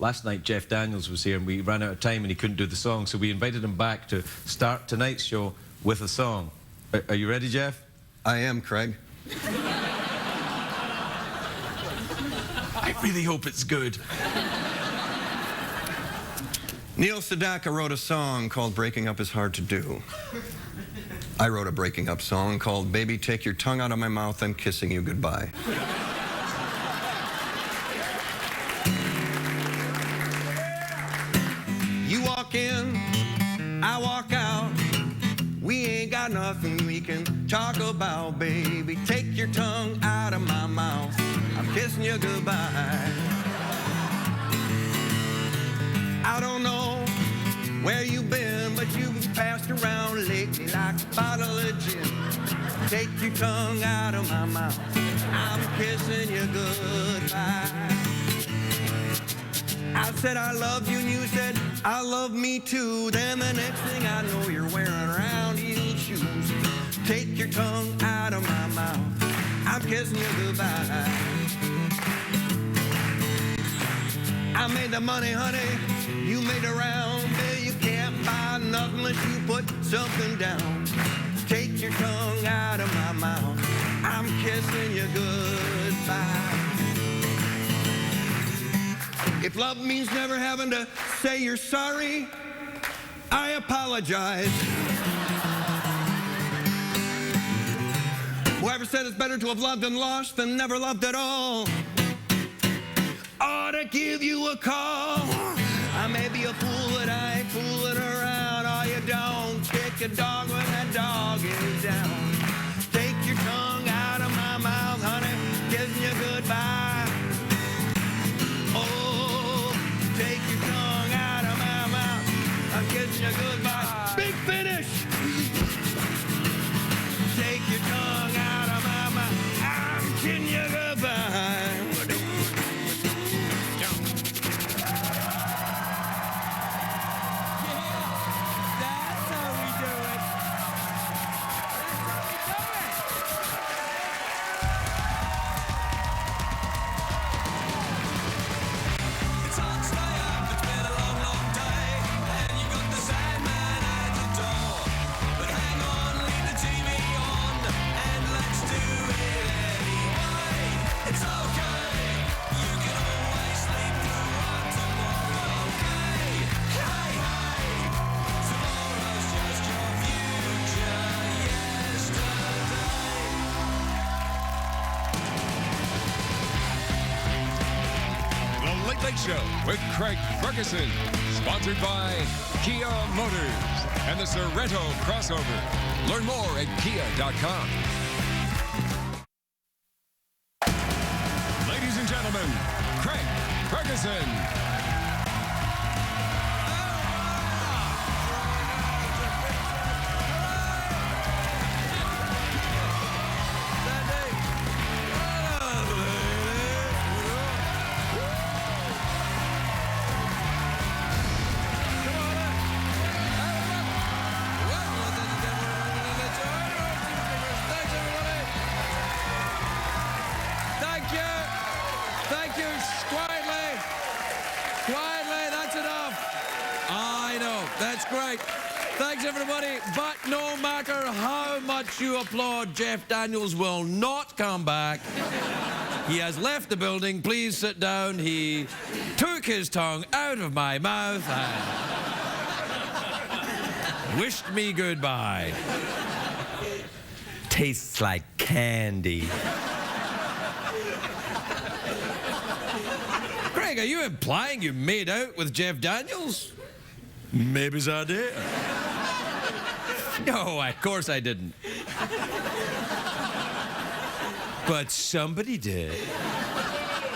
last night Jeff Daniels was here and we ran out of time and he couldn't do the song, so we invited him back to start tonight's show with a song. Are you ready, Jeff? I am, Craig. I really hope it's good. Neil Sedaka wrote a song called Breaking Up Is Hard to Do. I wrote a breaking up song called Baby Take Your Tongue Out of My Mouth, I'm Kissing You Goodbye. You walk in, I walk out. We ain't got nothing we can talk about, baby. Take your tongue out of my mouth, I'm kissing you goodbye. I don't know where you've been, but you've passed around lately like a bottle of gin. Take your tongue out of my mouth, I'm kissing you goodbye. I said I love you and you said I love me too. Then the next thing I know you're wearing round heel shoes. Take your tongue out of my mouth, I'm kissing you goodbye. I made the money, honey, you made a round. Bill, you can't buy nothing unless you put something down. Take your tongue out of my mouth, I'm kissing you goodbye. If love means never having to say you're sorry, I apologize. Whoever said it's better to have loved and lost than never loved at all ought to give you a call. I may be a fool, but I ain't fooling around. Oh, you don't kick a dog when that dog is down. Take your tongue out of my mouth, honey, kissing you goodbye. Oh, take your tongue out of my mouth, I'm kissing you goodbye. Big finish! Take your tongue out of my mouth, I'm kissing you goodbye. Late Show with Craig Ferguson, sponsored by Kia Motors and the Sorrento crossover. Learn more at kia.com. Ladies and gentlemen, Craig Ferguson. Thank you. Quietly. Quietly, that's enough. I know, that's great. Thanks, everybody. But no matter how much you applaud, Jeff Daniels will not come back. He has left the building. Please sit down. He took his tongue out of my mouth and wished me goodbye. Tastes like candy. Craig, are you implying you made out with Jeff Daniels? Maybe I did. No, of course I didn't. But somebody did.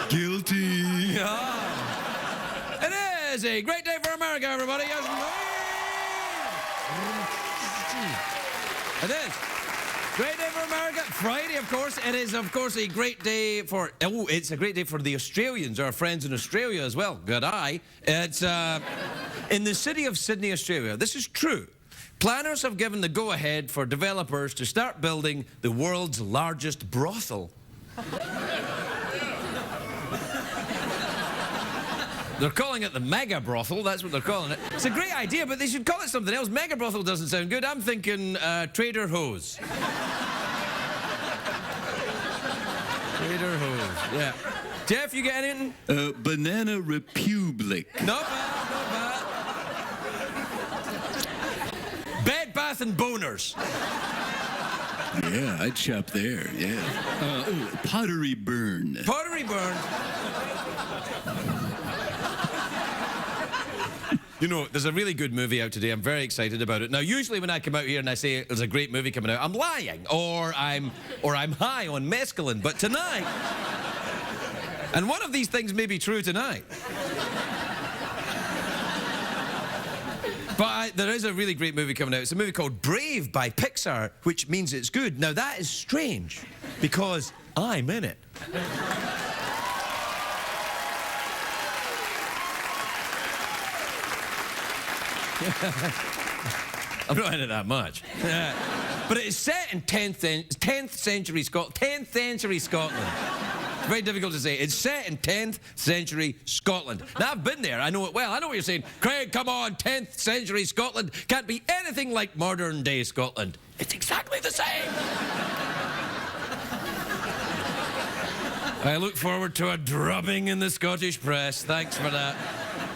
Guilty. Oh. It is a great day for America, everybody. Yes, it is. Great day for America. Friday, of course. It is, of course, a great day for... Oh, it's a great day for the Australians, our friends in Australia as well. Good eye. It's in the city of Sydney, Australia. This is true. Planners have given the go-ahead for developers to start building the world's largest brothel. They're calling it the mega brothel. That's what they're calling it. It's a great idea, but they should call it something else. Mega brothel doesn't sound good. I'm thinking Trader Hose. Trader Hose, yeah. Jeff, you get anything? Banana Republic. Not bad, not bad. Bed, Bath and Boners. Yeah, I'd shop there, yeah. Pottery Burn. Pottery Burn. You know, there's a really good movie out today. I'm very excited about it. Now, usually when I come out here and I say there's a great movie coming out, I'm lying or I'm high on mescaline. But tonight, and one of these things may be true tonight. But there is a really great movie coming out. It's a movie called Brave by Pixar, which means it's good. Now, that is strange because I'm in it. I'm not in it that much. But it is set in 10th century Scotland. Very difficult to say. It's set in 10th century Scotland. Now, I've been there. I know it well. I know what you're saying. Craig, come on, 10th century Scotland can't be anything like modern day Scotland. It's exactly the same. I look forward to a drubbing in the Scottish press. Thanks for that.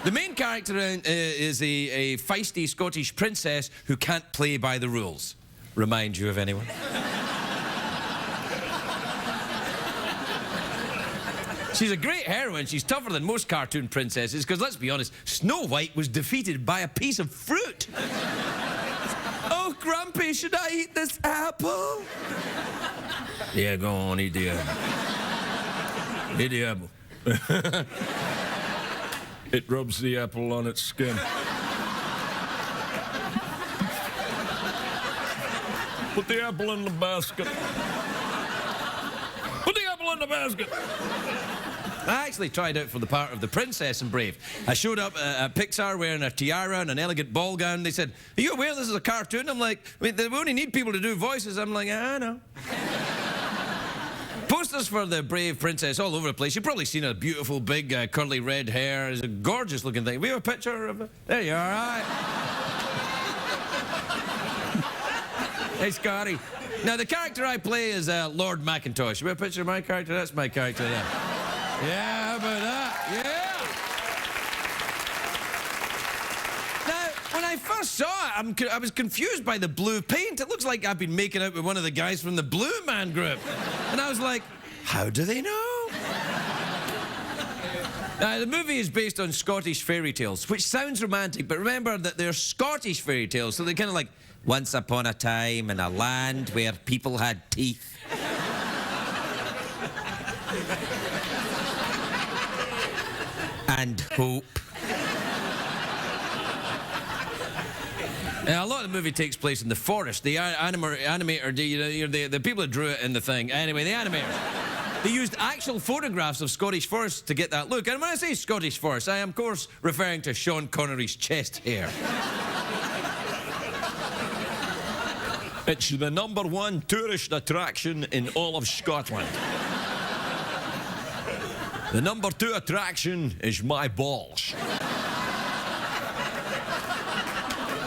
The main character is a feisty Scottish princess who can't play by the rules. Remind you of anyone? She's a great heroine. She's tougher than most cartoon princesses because, let's be honest, Snow White was defeated by a piece of fruit. Oh, Grumpy, should I eat this apple? Yeah, go on, eat the apple. Eat the apple. It rubs the apple on its skin. Put the apple in the basket. Put the apple in the basket. I actually tried out for the part of the princess in Brave. I showed up at Pixar wearing a tiara and an elegant ball gown. They said, "Are you aware this is a cartoon?" I'm like, "I mean, they only need people to do voices." I'm like, "I know." Posters for the Brave princess all over the place. You've probably seen a beautiful, big, curly red hair. It's a gorgeous looking thing. We have a picture of it. There you are, all right. Hey, Scotty. Now, the character I play is Lord Macintosh. We have a picture of my character? That's my character there. Yeah, how about that? Yeah. Now, when I first saw it, I was confused by the blue paint. It looks like I've been making out with one of the guys from the Blue Man Group. And I was like, how do they know? Now, the movie is based on Scottish fairy tales, which sounds romantic, but remember that they're Scottish fairy tales, so they're kind of like, once upon a time in a land where people had teeth. And hope. A lot of the movie takes place in the forest. The animator, the people that drew it in the thing. Anyway, the animators. They used actual photographs of Scottish forests to get that look. And when I say Scottish forest, I am, of course, referring to Sean Connery's chest hair. It's the #1 tourist attraction in all of Scotland. The #2 attraction is my balls.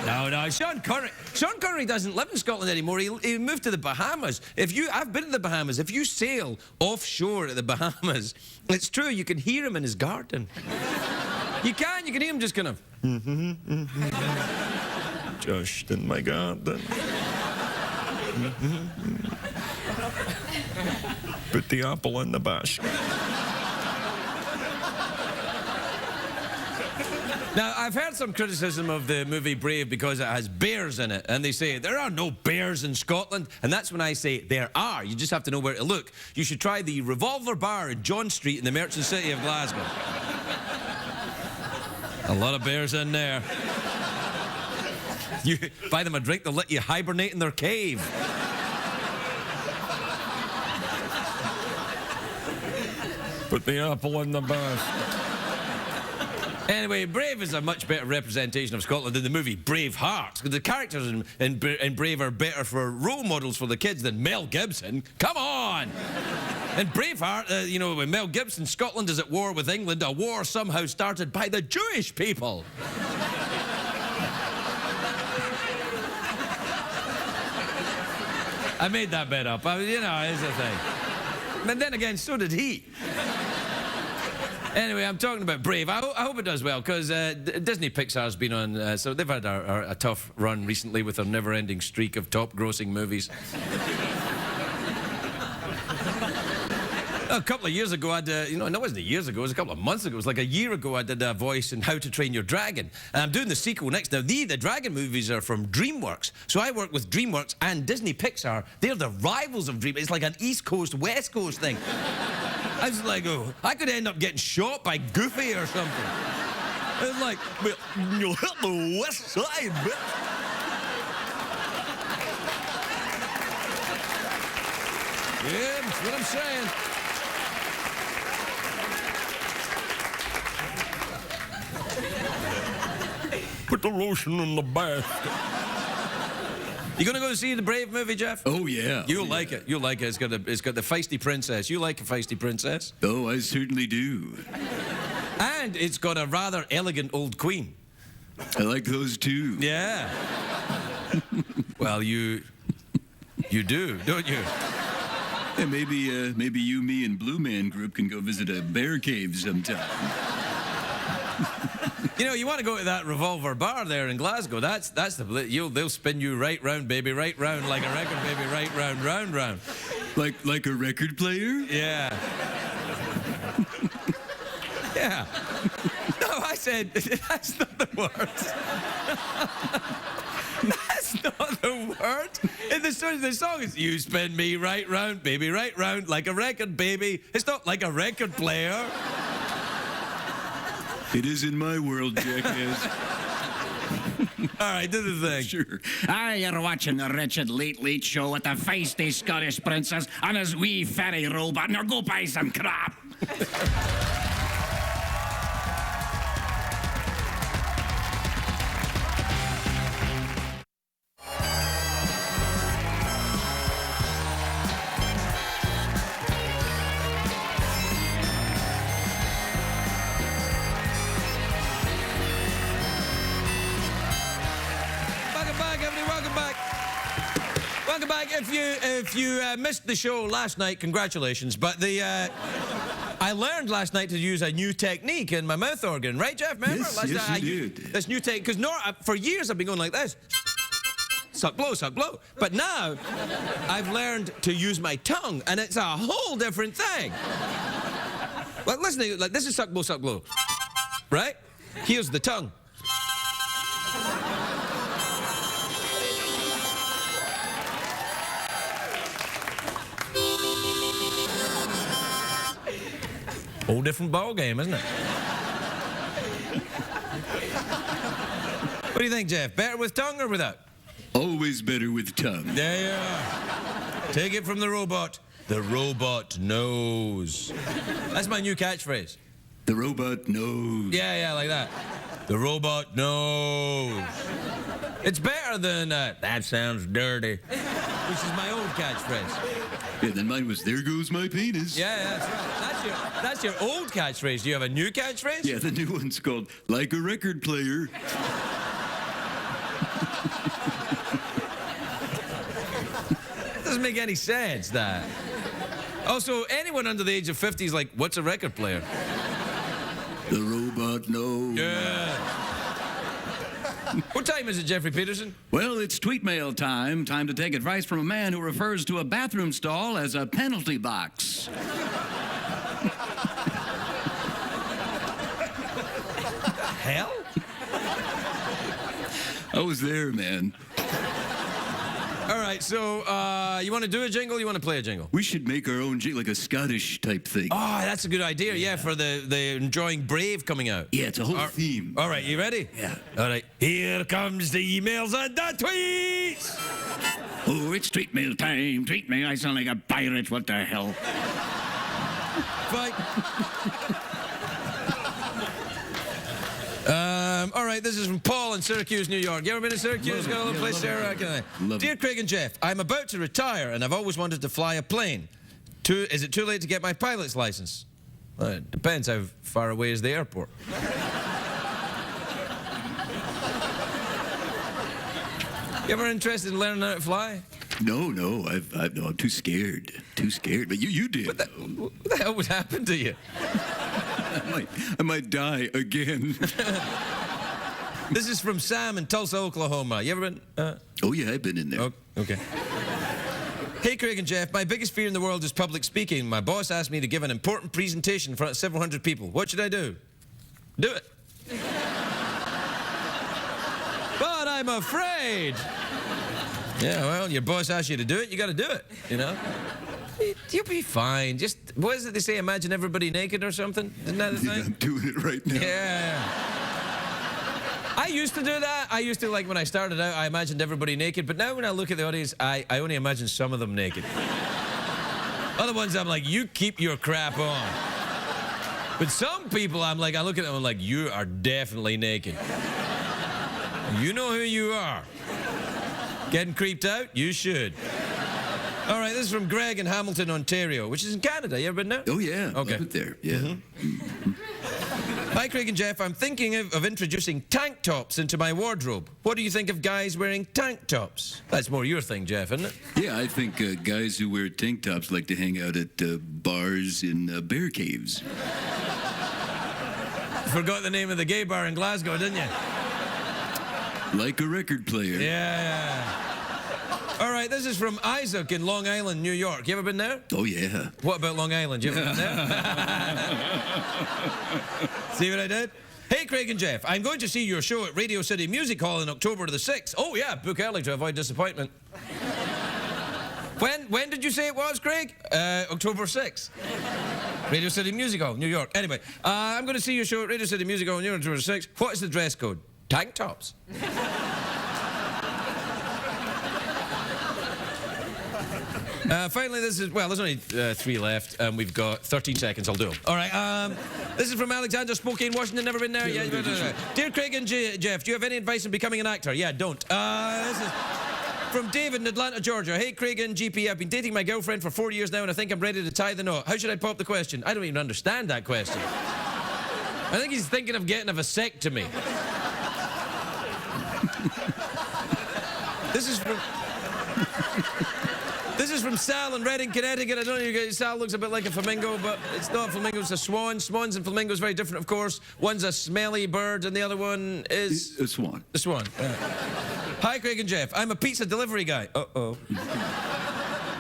No, Sean Connery doesn't live in Scotland anymore. He moved to the Bahamas. I've been to the Bahamas. If you sail offshore at the Bahamas, it's true, you can hear him in his garden. You can hear him just kind of... Just in my garden. Put the apple in the basket. Now, I've heard some criticism of the movie Brave because it has bears in it. And they say, there are no bears in Scotland. And that's when I say, there are. You just have to know where to look. You should try the Revolver Bar in John Street in the Merchant City of Glasgow. A lot of bears in there. You buy them a drink, they'll let you hibernate in their cave. Put the apple in the basket. Anyway, Brave is a much better representation of Scotland than the movie Braveheart. The characters in Brave are better for role models for the kids than Mel Gibson. Come on! In Braveheart, you know, when Mel Gibson, Scotland is at war with England, a war somehow started by the Jewish people. I made that bit up. You know, it's a thing. But then again, so did he. Anyway, I'm talking about Brave. I hope it does well, because Disney Pixar's been on, so they've had a tough run recently with their never-ending streak of top-grossing movies. A couple of years ago, you know, no, it wasn't years ago, it was a couple of months ago, it was like a year ago, I did a voice in How to Train Your Dragon. And I'm doing the sequel next. Now, the Dragon movies are from DreamWorks. So I work with DreamWorks and Disney Pixar. They're the rivals of DreamWorks. It's like an East Coast, West Coast thing. I was like, oh, I could end up getting shot by Goofy or something. It's like, well, you'll hit the west side, bitch. Yeah, that's what I'm saying. Put the lotion in the bath. You gonna go see the Brave movie, Jeff? Oh, yeah. You'll like it. You'll like it. It's got the feisty princess. You like a feisty princess? Oh, I certainly do. And it's got a rather elegant old queen. I like those too. Yeah. Well, you do, don't you? Yeah, maybe you, me, and Blue Man Group can go visit a bear cave sometime. You know, you want to go to that Revolver bar there in Glasgow. That's they'll spin you right round, baby, right round like a record, baby, right round, round, round. Like a record player? Yeah. Yeah. No, I said that's not the word. That's not the word. In the song is you spin me right round, baby, right round like a record, baby. It's not like a record player. It is in my world, jackass. All right, do the thing. Sure. You're watching the wretched late show with the feisty Scottish princess and his wee fairy robot. Now go buy some crap. Welcome back. If you missed the show last night, congratulations. But I learned last night to use a new technique in my mouth organ, right, Jeff? Remember? Yes, you did. This new technique, because for years I've been going like this. Suck, blow, suck, blow. But now I've learned to use my tongue, and it's a whole different thing. Well, listen, like this is suck, blow, right? Here's the tongue. Whole different ball game, isn't it? What do you think, Jeff? Better with tongue or without? Always better with tongue. There you are. Take it from the robot. The robot knows. That's my new catchphrase. The robot knows. Yeah, like that. The robot knows. It's better than, that sounds dirty, which is my old catchphrase. Yeah, then mine was, there goes my penis. Yeah, that's right. That's your old catchphrase. Do you have a new catchphrase? Yeah, the new one's called, like a record player. Doesn't make any sense, that. Also, anyone under the age of 50 is like, what's a record player? The robot knows. Yeah. What time is it, Jeffrey Peterson? Well, it's tweet mail time. Time to take advice from a man who refers to a bathroom stall as a penalty box. Hell? I was there, man. All right, so you want to do a jingle? You want to play a jingle? We should make our own like a Scottish type thing. Oh, that's a good idea. Yeah, for the enjoying Brave coming out. Yeah, it's a whole theme. All right, you ready? Yeah. All right. Here comes the emails and the tweets. Oh, it's tweet mail time. Tweet mail. I sound like a pirate. What the hell? Fight. All right, this is from Paul in Syracuse, New York. You ever been to Syracuse? Got a little place there? Love Dear it. Craig and Jeff, I'm about to retire and I've always wanted to fly a plane. Is it too late to get my pilot's license? Well, it depends how far away is the airport. You ever interested in learning how to fly? No, no, I'm too scared. Too scared. But you did. What the hell would happen to you? I might die again. This is from Sam in Tulsa, Oklahoma. You ever been? Oh, yeah, I've been in there. Oh, okay. Hey, Craig and Jeff, my biggest fear in the world is public speaking. My boss asked me to give an important presentation in front of several hundred people. What should I do? Do it. But I'm afraid. Yeah, well, your boss asked you to do it, you got to do it, you know? You'll be fine. Just, what is it they say, imagine everybody naked or something? Isn't that the thing? I'm doing it right now. Yeah. I used to do that. I used to, like, when I started out, I imagined everybody naked. But now when I look at the audience, I only imagine some of them naked. Other ones, I'm like, you keep your crap on. But some people, I'm like, I look at them, I'm like, you are definitely naked. You know who you are. Getting creeped out? You should. All right, this is from Greg in Hamilton, Ontario, which is in Canada. You ever been there? Oh, yeah. Okay. Love it there. Yeah. Hi, Craig and Jeff. I'm thinking of introducing tank tops into my wardrobe. What do you think of guys wearing tank tops? That's more your thing, Jeff, isn't it? Yeah, I think guys who wear tank tops like to hang out at bars in bear caves. Forgot the name of the gay bar in Glasgow, didn't you? Like a record player. Yeah. All right, this is from Isaac in Long Island, New York. You ever been there? Oh, yeah. What about Long Island? You ever been there? See what I did? Hey, Craig and Jeff, I'm going to see your show at Radio City Music Hall in October the 6th. Oh, yeah, book early to avoid disappointment. When did you say it was, Craig? October 6th. Radio City Music Hall, New York. Anyway, I'm going to see your show at Radio City Music Hall in New York, October 6th. What is the dress code? Tank tops. Finally, this is, well, there's only 3 left, and we've got 13 seconds. I'll do them. All right, this is from Alexander, Spokane, Washington. Never been there? Yeah, Dear Craig and Jeff, do you have any advice on becoming an actor? Yeah, don't. This is from David in Atlanta, Georgia. Hey, Craig and GP, I've been dating my girlfriend for 4 years now, and I think I'm ready to tie the knot. How should I pop the question? I don't even understand that question. I think he's thinking of getting a vasectomy. This is from Sal in Reading, Connecticut. I don't know, Sal looks a bit like a flamingo, but it's not a flamingo, it's a swan. Swans and flamingos very different, of course. One's a smelly bird, and the other one is... A swan. A swan. Hi, Craig and Jeff. I'm a pizza delivery guy. Uh-oh.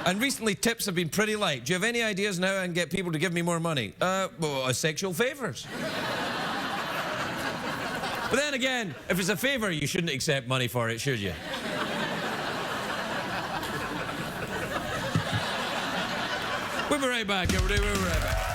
And recently, tips have been pretty light. Do you have any ideas on how I can get people to give me more money? Well, sexual favors. But then again, if it's a favor, you shouldn't accept money for it, should you? We'll be right back, everybody. We'll be right back.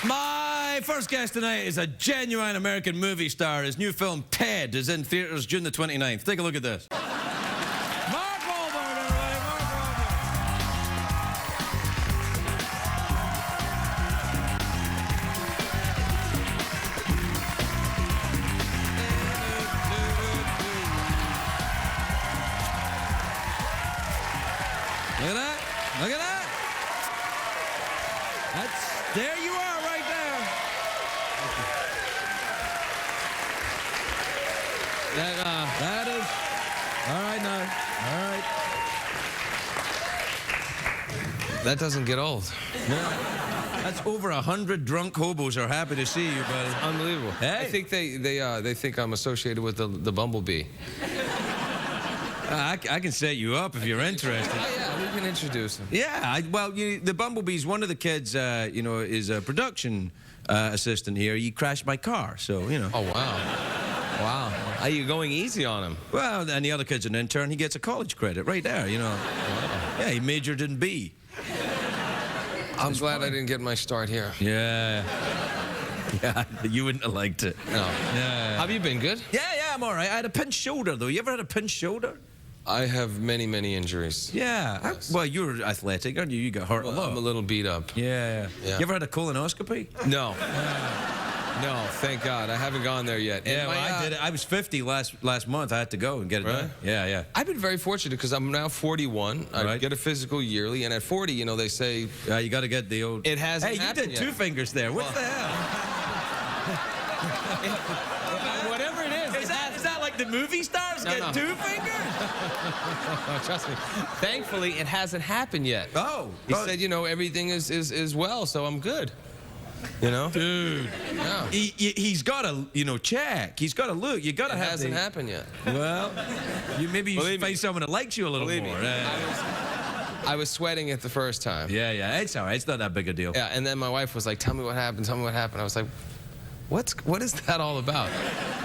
My first guest tonight is a genuine American movie star. His new film, Ted, is in theaters June the 29th. Take a look at this. Mark Wahlberg, everybody. Mark Wahlberg. Look at that. Look at that. There you are right there. That is, all right now, all right. That doesn't get old. No. That's over 100 drunk hobos are happy to see you, buddy. Unbelievable. Hey. I think they think I'm associated with the bumblebee. I can set you up if you're interested. Oh, yeah, we can introduce him. Yeah, well, the Bumblebee's one of the kids, you know, is a production assistant here. He crashed my car, so, you know. Oh, wow. Wow. Are you going easy on him? Well, and the other kid's an intern. He gets a college credit right there, you know. Wow. Yeah, he majored in B. I'm glad I didn't get my start here. Yeah. Yeah, you wouldn't have liked it. No. Yeah. Have you been good? Yeah, I'm all right. I had a pinched shoulder, though. You ever had a pinched shoulder? I have many, many injuries. Yeah. Yes. Well, you're athletic, aren't you? You got hurt a lot. I'm a little beat up. Yeah. Yeah. You ever had a colonoscopy? No. No, thank God. I haven't gone there yet. Yeah, well, I did it. I was 50 last month. I had to go and get it done. Yeah. I've been very fortunate because I'm now 41. I Right. get a physical yearly, and at 40, you know, they say You got to get the old... it hasn't Hey, you happened did yet. 2 fingers there. What the hell? Whatever it is. Is that like the movie stars No, get no. 2 fingers? Trust me. Thankfully, it hasn't happened yet. Oh. He said, you know, everything is well, so I'm good. You know? Dude. Yeah. He's got to, you know, check. He's got to look. You got to It have hasn't happened yet. Well, maybe you should Believe me. find someone that likes you a little Believe me, more. I was sweating it the first time. Yeah. It's all right. It's not that big a deal. Yeah, and then my wife was like, tell me what happened, tell me what happened. I was like, what is that all about?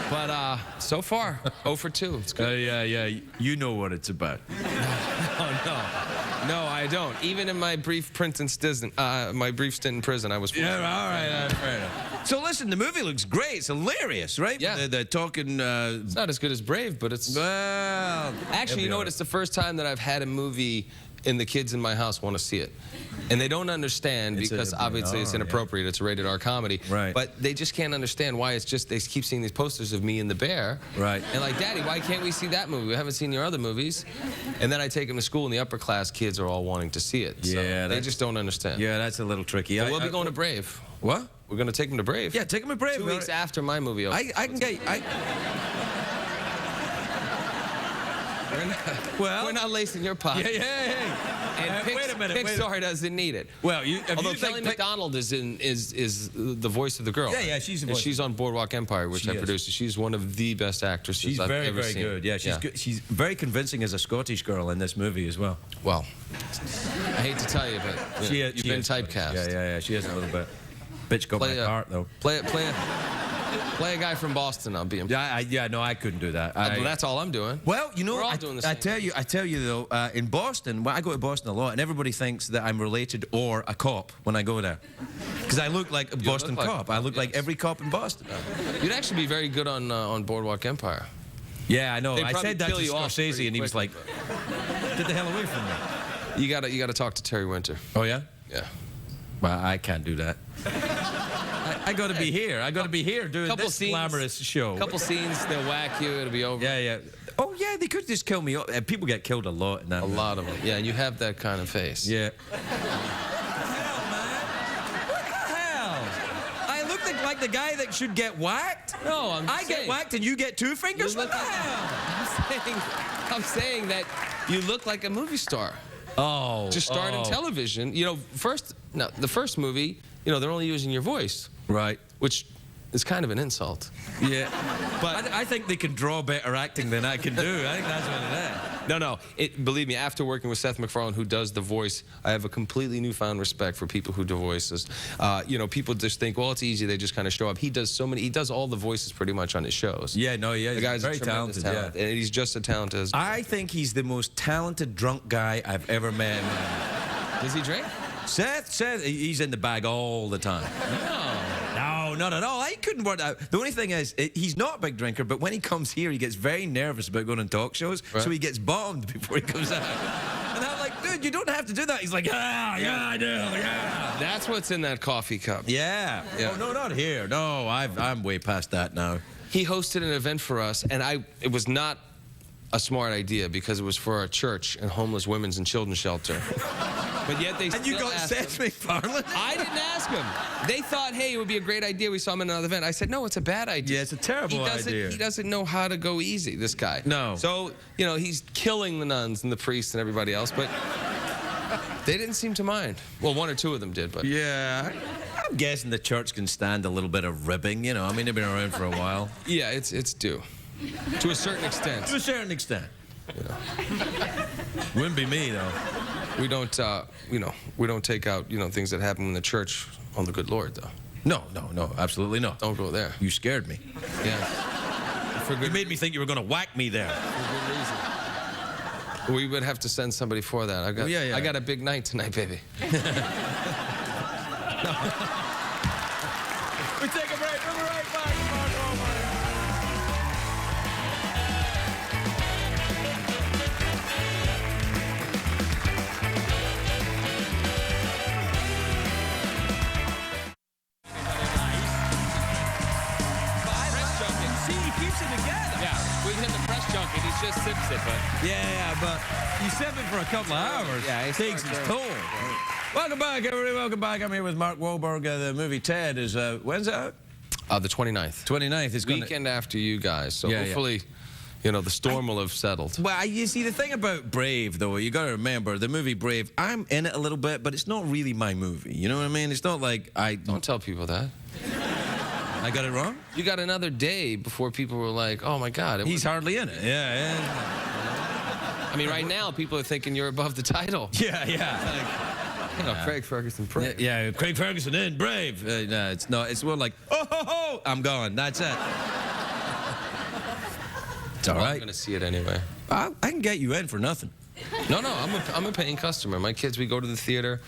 But so far, 0 for 2. It's good. Yeah. You know what it's about. No, I don't. Even in my brief stint in prison, I was. Yeah, all right. Fair enough. So listen, the movie looks great. It's hilarious, right? Yeah. They're talking... It's not as good as Brave, but it's... well... Actually, you know what? It's the first time that I've had a movie and the kids in my house want to see it. And they don't understand because obviously it's inappropriate. It's a rated R comedy. Right. But they just can't understand why it's just, they keep seeing these posters of me and the bear. Right. And like, Daddy, why can't we see that movie? We haven't seen your other movies. And then I take them to school and the upper class kids are all wanting to see it. So Yeah, they just don't understand. Yeah, that's a little tricky. But we'll be going to Brave. What? We're going to take them to Brave. Yeah, take them to Brave. 2 weeks after my movie opens. I can get... We're not lacing your pocket. Yeah. And Wait a minute. Pixar doesn't need it. Well, Although Kelly MacDonald is the voice of the girl. Yeah, she's the And voice. she's on Boardwalk Empire, which I produced. She's one of the best actresses She's I've very, ever very seen. good. Yeah, she's good. She's very convincing as a Scottish girl in this movie as well. Well, I hate to tell you, but you've been typecast. Yeah. She is a little bit. Bitch got my heart though. Play a guy from Boston. I'll be impressed. No, I couldn't do that. Well, that's all I'm doing. Well, you know, We're all doing the same. I tell you though, in Boston, well, I go to Boston a lot, and everybody thinks that I'm related or a cop when I go there, because I look like a Boston look like cop. a I cop, look like yes. every cop in Boston. You'd actually be very good on Boardwalk Empire. Yeah, I know. They'd I probably said that to kill you off Scorsese, pretty and he was like, quickly, "Get the hell away from me." You gotta talk to Terry Winter. Oh yeah. Yeah. Well, I can't do that. I got to be here. I got to be here doing Couple this scenes, glamorous show. Couple scenes, they'll whack you. It'll be over. Yeah. Oh yeah, they could just kill me. People get killed a lot in that. A lot of them. Yeah, and you have that kind of face. Yeah. What the hell? I look like the guy that should get whacked. No, I get whacked and you get 2 fingers. You What look the like- hell? I'm saying that you look like a movie star. Oh. Just start in television. You know, the first movie, you know, they're only using your voice. Right. Which is kind of an insult. Yeah. But I think they can draw better acting than I can do. I think that's what it is. No. Believe me, after working with Seth MacFarlane, who does the voice, I have a completely newfound respect for people who do voices. You know, people just think, well, it's easy. They just kind of show up. He does all the voices pretty much on his shows. Yeah, no, yeah. The guy's very a tremendous talented. talent, and he's just as talented as. I think he's the most talented drunk guy I've ever met in my life. Does he drink? Seth, he's in the bag all the time. No, not at all. I couldn't work out. The only thing is, he's not a big drinker, but when he comes here, he gets very nervous about going on talk shows, so he gets bombed before he comes out. And I'm like, dude, you don't have to do that. He's like, yeah, I do, yeah. That's what's in that coffee cup. Yeah. Oh, no, not here. No, I'm way past that now. He hosted an event for us, and it was not a smart idea because it was for a church and homeless women's and children's shelter. But yet they And you still got asked Seth him. MacFarlane? I didn't ask him. They thought, hey, it would be a great idea. We saw him in another event. I said, no, it's a bad idea. Yeah, it's a terrible idea. He doesn't know how to go easy, this guy. No. So, you know, he's killing the nuns and the priests and everybody else, but They didn't seem to mind. Well, one or two of them did, but... Yeah. I'm guessing the church can stand a little bit of ribbing, you know. I mean, they've been around for a while. Yeah, it's due. To a certain extent. To a certain extent. You know. Wouldn't be me, though. We don't, we don't take out, things that happen in the church on the good Lord, though. No, absolutely not. Don't go there. You scared me. Yeah. For good, You made me think you were going to whack me there. for good reason. We would have to send somebody for that. I got a big night tonight, baby. We take a break. We'll be right back. Mark Wahlberg. See, he keeps it together. Yeah, we hit the press junket. He just sips it, but... Yeah, but you sip it for a couple of hours. Yeah, it takes its toll. Welcome back, everybody. Welcome back. I'm here with Mark Wahlberg. The movie Ted is, when's it out? The 29th. 29th. Is going Weekend after you guys. So Yeah, hopefully, the storm will have settled. Well, you see, the thing about Brave, though, you got to remember, the movie Brave, I'm in it a little bit, but it's not really my movie. You know what I mean? It's not like Don't tell people that. I got it wrong? You got another day before people were like, oh, my God. He's hardly in it. Yeah. I mean, right now, people are thinking you're above the title. Yeah. Craig Ferguson, Brave. Yeah, Craig Ferguson in Brave. No, it's not. It's more like, oh, ho, ho, I'm gone. That's it. It's all I'm right. going to see it anyway. I can get you in for nothing. No, I'm a paying customer. My kids, we go to the theater.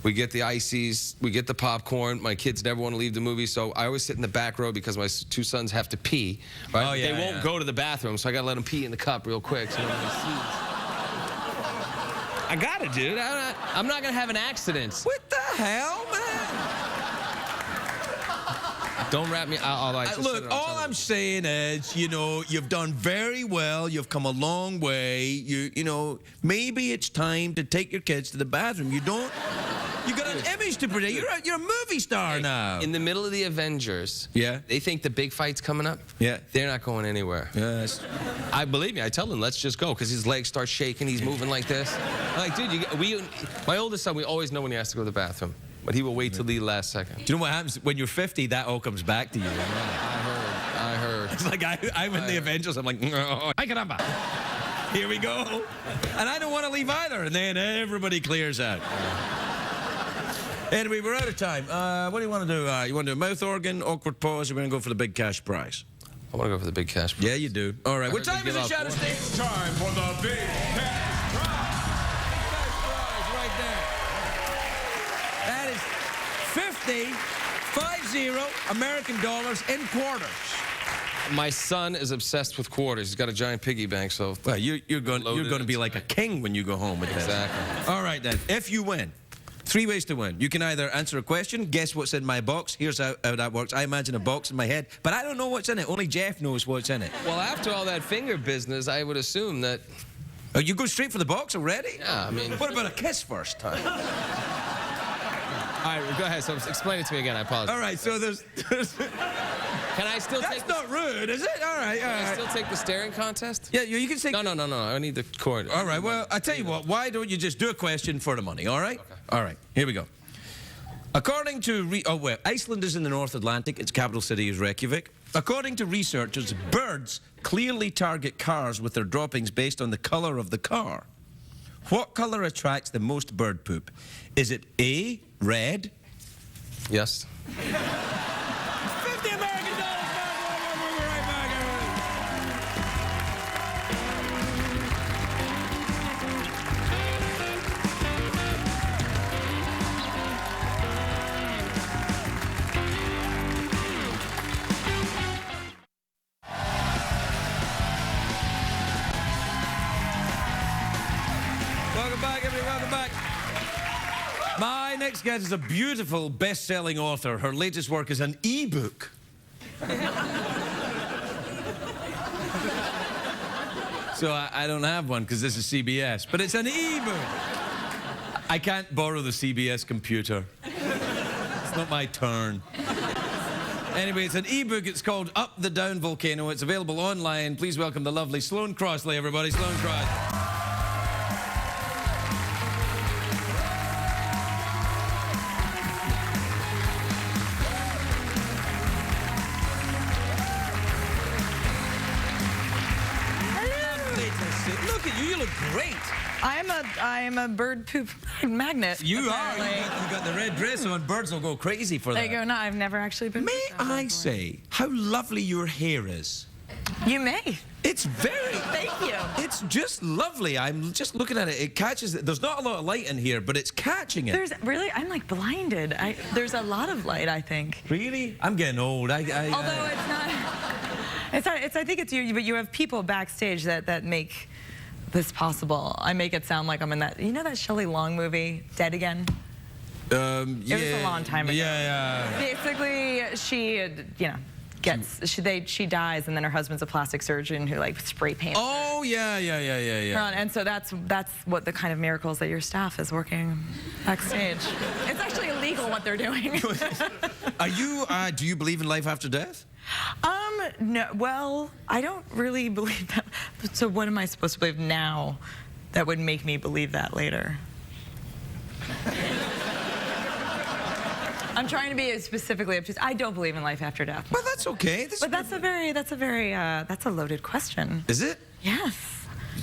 We get the ices, we get the popcorn. My kids never want to leave the movie, so I always sit in the back row because my two sons have to pee. Right? Oh, yeah, they won't go to the bathroom, so I got to let them pee in the cup real quick. So I got it, dude. I'm not going to have an accident. What the hell, man? Don't wrap me. Look, all I'm saying is, you've done very well. You've come a long way. Maybe it's time to take your kids to the bathroom. You got an image to protect. You're a movie star now. In the middle of the Avengers, Yeah. they think the big fight's coming up. Yeah. They're not going anywhere. Yes. I believe me. I tell him, let's just go, because his legs start shaking. He's moving like this. I'm like, dude, my oldest son, we always know when he has to go to the bathroom, but he will wait till the last second. Do you know what happens when you're 50? That all comes back to you. I heard. It's like I'm in the Avengers. I'm like, oh, ay caramba. Here we go. And I don't want to leave either. And then everybody clears out. Anyway, we're out of time. What do you want to do? You want to do a mouth organ, awkward pause, or we're going to go for the big cash prize? I want to go for the big cash prize. Yeah, you do. All right. What heard time they is it, give out Shadow State? It's time for the big cash prize. Cash prize right there. That is 50 American dollars in quarters. My son is obsessed with quarters. He's got a giant piggy bank, so... Well, you're going to be like a king when you go home with this. Exactly. All right, then. If you win, 3 ways to win. You can either answer a question, guess what's in my box. Here's how that works. I imagine a box in my head, but I don't know what's in it. Only Jeff knows what's in it. Well, after all that finger business, I would assume that... Oh, you go straight for the box already? Yeah, I mean... What about a kiss first? All right, go ahead. So explain it to me again. I apologize. All right, so there's Can I still that's take... not rude, is it? All right, all Can I right. still take the staring contest? Yeah, you can say... No. I need the cord. All right, well, I tell you what. Why don't you just do a question for the money, all right? Okay. All right, here we go. According to... Iceland is in the North Atlantic. Its capital city is Reykjavik. According to researchers, birds clearly target cars with their droppings based on the color of the car. What color attracts the most bird poop? Is it A, red? Yes. 50 American dollars. We'll be right back, everybody. Welcome back, everybody. Welcome back. My next guest is a beautiful best-selling author. Her latest work is an e-book. So I don't have one because this is CBS, but it's an e-book. I can't borrow the CBS computer. It's not my turn. Anyway, it's an e-book. It's called Up the Down Volcano. It's available online. Please welcome the lovely Sloane Crossley, everybody. Sloane Crossley. I'm a bird poop magnet. You apparently. are. You got the red dress on. Birds will go crazy for There that. you go. No, I've never actually been. May I say how lovely your hair is? You may. It's very. Thank you. It's just lovely. I'm just looking at it. It catches. There's not a lot of light in here, but it's catching it. There's really. I'm like blinded. There's a lot of light. I think. Really? I'm getting old. Although it's not. It's not. I think it's you. But you have people backstage that make this possible. I make it sound like I'm in that. You know that Shelley Long movie, Dead Again? Yeah. It was a long time ago. Yeah. Basically, she, she dies, and then her husband's a plastic surgeon who like spray paints. Oh yeah. And so that's what the kind of miracles that your staff is working backstage. It's actually illegal what they're doing. Are you? Do you believe in life after death? No. Well, I don't really believe that. So what am I supposed to believe now that would make me believe that later? I'm trying to be specifically obtuse. I don't believe in life after death. Well, that's okay. But that's a loaded question. Is it? Yes.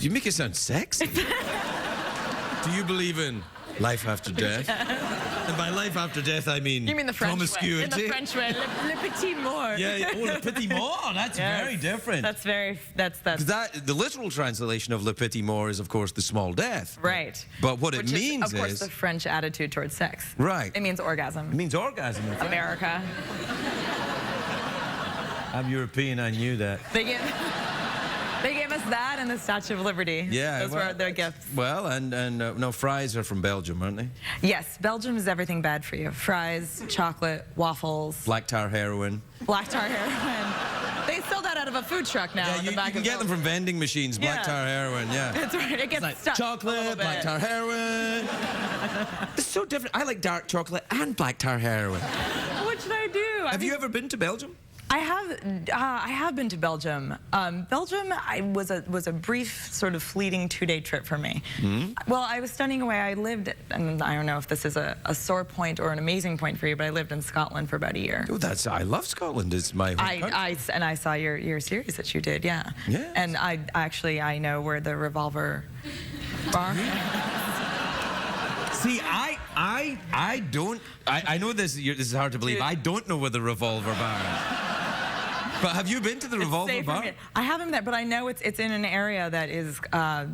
You make it sound sexy. Do you believe in life after death? And by life after death, I mean You mean the French promiscuity. way? In the French way, le petit mort. Yeah. Oh, le petit mort. That's Yes. very different. That's very. That's. The literal translation of le petit mort is, of course, the small death. Right. But what it Which means is, of course, is the French attitude towards sex. Right. It means orgasm. It means orgasm. in fact. America. I'm European. I knew that. They gave us that and the Statue of Liberty. Yeah. Those were their gifts. Well, and no, fries are from Belgium, aren't they? Yes, Belgium is everything bad for you. Fries, chocolate, waffles, Black tar heroin. black tar heroin. They sell that out of a food truck now. Yeah, in you the back can of get them from vending machines. Black Yeah. tar heroin. Yeah. That's right. It gets Like stuck a little chocolate, bit. black tar heroin. It's so different. I like dark chocolate and black tar heroin. What should I do? Have you ever been to Belgium? I have been to Belgium. Belgium was a brief, sort of fleeting 2-day trip for me. Well, I was studying away. I lived, and I don't know if this is a sore point or an amazing point for you, but I lived in Scotland for about a year. Oh, I love Scotland. It's my home country. I saw your series that you did, yeah. Yes. And I know where the Revolver bar. See, I don't. I know this is hard to believe. I don't know where the Revolver bar is. But have you been to the Revolver bar? I haven't been there, but I know it's in an area that is.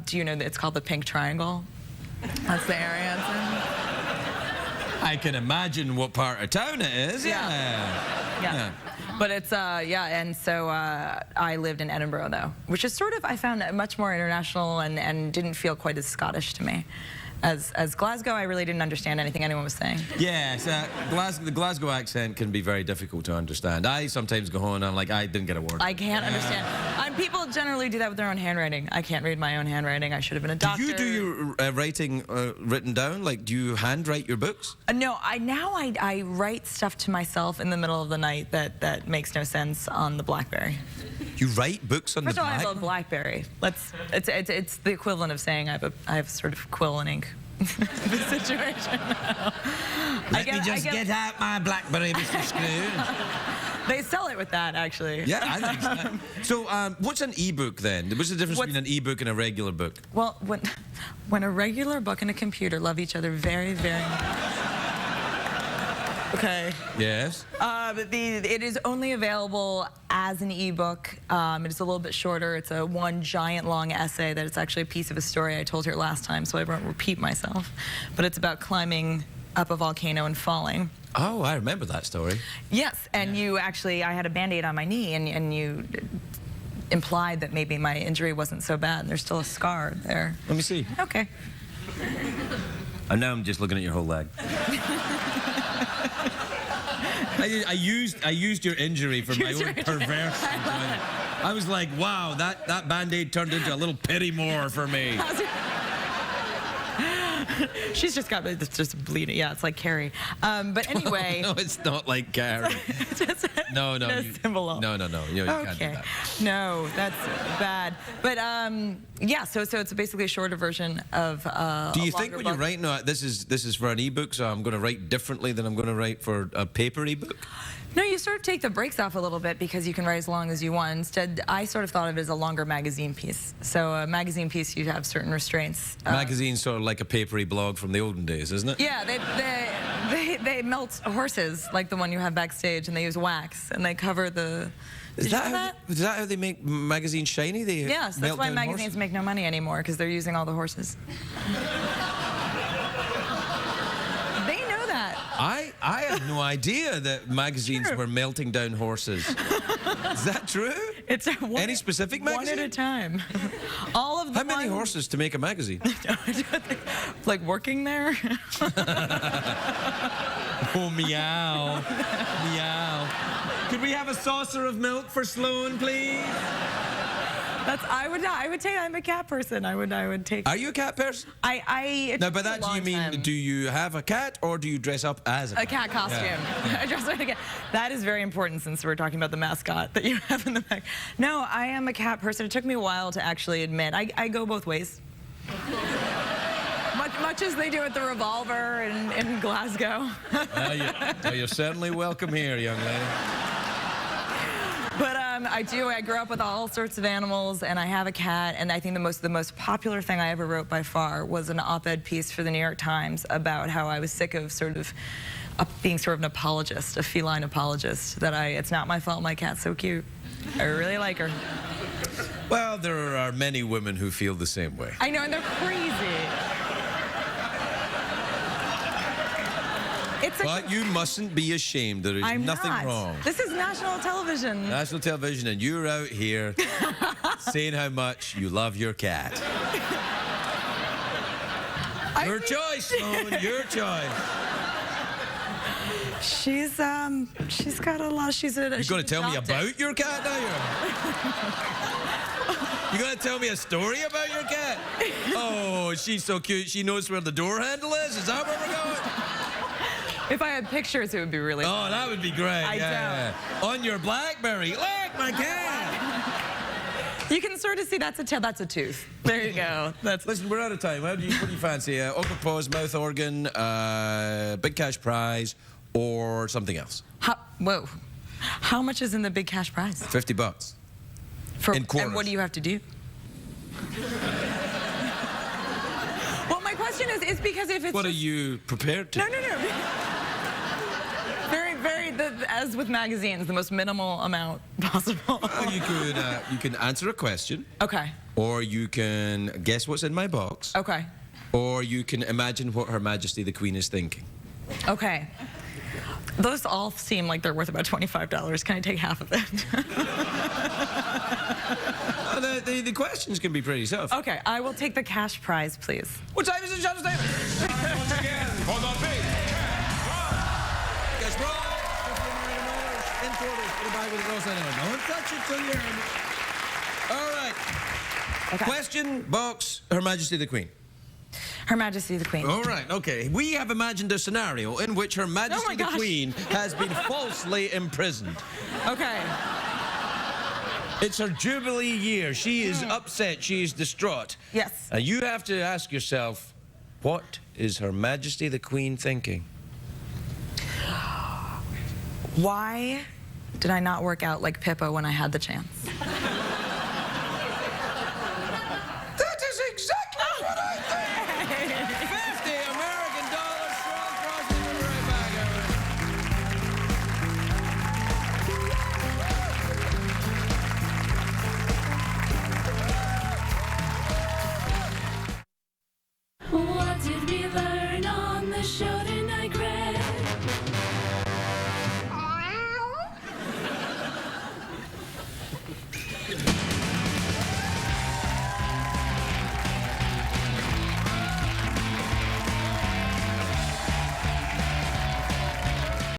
Do you know that it's called the Pink Triangle? That's the area it's in. I can imagine what part of town it is. Yeah. But it's and so I lived in Edinburgh though, which is sort of I found much more international and didn't feel quite as Scottish to me. As Glasgow, I really didn't understand anything anyone was saying. Yes, the Glasgow accent can be very difficult to understand. I sometimes go home and I'm like, I didn't get a word. I can't understand. People generally do that with their own handwriting. I can't read my own handwriting. I should have been a doctor. Do you do your writing written down? Like, do you handwrite your books? No, I write stuff to myself in the middle of the night that makes no sense on the BlackBerry. You write books on First the of all, I have a BlackBerry? BlackBerry. It's the equivalent of saying I have sort of quill and ink situation. Let me just get out my BlackBerry, Mr. Scrooge. They sell it with that, actually. Yeah, I think so. So, what's an e-book then? What's the difference between an e-book and a regular book? Well, when a regular book and a computer love each other very, very much. Okay. Yes. It is only available as an ebook. It is a little bit shorter. It's a one giant long essay that it's actually a piece of a story I told here last time, so I won't repeat myself. But it's about climbing up a volcano and falling. Oh, I remember that story. Yes, and you actually, I had a Band-Aid on my knee, and you implied that maybe my injury wasn't so bad, and there's still a scar there. Let me see. Okay. And now I'm just looking at your whole leg. I used your injury for my own perverse enjoyment. I was like, wow, that Band-Aid turned into a little pity more for me. She's just got it's just bleeding. Yeah, it's like Carrie. But anyway. No, it's not like Carrie. No. No, You can't do that. No, that's bad. But Yeah, so it's basically a shorter version of. Do you a think longer when you're book. writing, no, this is for an ebook, so I'm going to write differently than I'm going to write for a paper ebook? No, you sort of take the breaks off a little bit because you can write as long as you want. Instead, I sort of thought of it as a longer magazine piece. So a magazine piece, you have certain restraints. Magazine's sort of like a papery blog from the olden days, isn't it? Yeah, they melt horses like the one you have backstage, and they use wax, and they cover the. Is that how they make magazines shiny? They Yes, that's melt why down magazines horses? make no money anymore, because they're using all the horses. They know that. I had no idea that magazines were melting down horses. Is that true? It's Any specific magazine? One at a time. All of the How many ones- horses to make a magazine? Like working there? Oh, meow. Meow. Could we have a saucer of milk for Sloane, please? I would take. I'm a cat person. I would take. Are you a cat person? It Now, took by me a that, do long you mean, time. do you have a cat or do you dress up as a cat? A cat costume. Yeah. I dress like a cat. That is very important since we're talking about the mascot that you have in the back. No, I am a cat person. It took me a while to actually admit. I go both ways. Much as they do at the Revolver in Glasgow. Well, you're certainly welcome here, young lady. But I grew up with all sorts of animals, and I have a cat. And I think the most popular thing I ever wrote by far was an op-ed piece for the New York Times about how I was sick of being sort of an apologist, a feline apologist. That it's not my fault my cat's so cute. I really like her. Well, there are many women who feel the same way. I know, and they're crazy. But you mustn't be ashamed. There is I'm nothing not. wrong. This is national television. National television, and you're out here saying how much you love your cat. Your choice, Sloane. Your choice. She's got a lot. You're You're going to tell me about your cat now? You're going to tell me a story about your cat? Oh, she's so cute. She knows where the door handle is. Is that where we're going? If I had pictures, it would be really. Oh, that would be great. I Yeah. On your BlackBerry. Look, my cat. You can sort of see that's a tail, that's a tooth. There you go. Listen, we're out of time. What do you fancy? Open pause, mouth organ, big cash prize, or something else? Whoa. How much is in the big cash prize? $50. In quarters. And what do you have to do? Well, my question is because if it's What are you prepared to? No. As with magazines, the most minimal amount possible. Well, you can answer a question. Okay. Or you can guess what's in my box. Okay. Or you can imagine what Her Majesty the Queen is thinking. Okay. Those all seem like they're worth about $25. Can I take half of it? The questions can be pretty tough. Okay, I will take the cash prize, please. What time is it, John Statement? Once again, for the big Guess what? In quarters. Put a bag with a gross anyway. Don't touch it till you're in. All right. Okay. Question, box, Her Majesty the Queen. Her Majesty the Queen. All right, okay. We have imagined a scenario in which Her Majesty the gosh. Queen has been falsely imprisoned. Okay. It's her Jubilee year. She is upset. She is distraught. Yes. And you have to ask yourself, what is Her Majesty the Queen thinking? Why did I not work out like Pippa when I had the chance?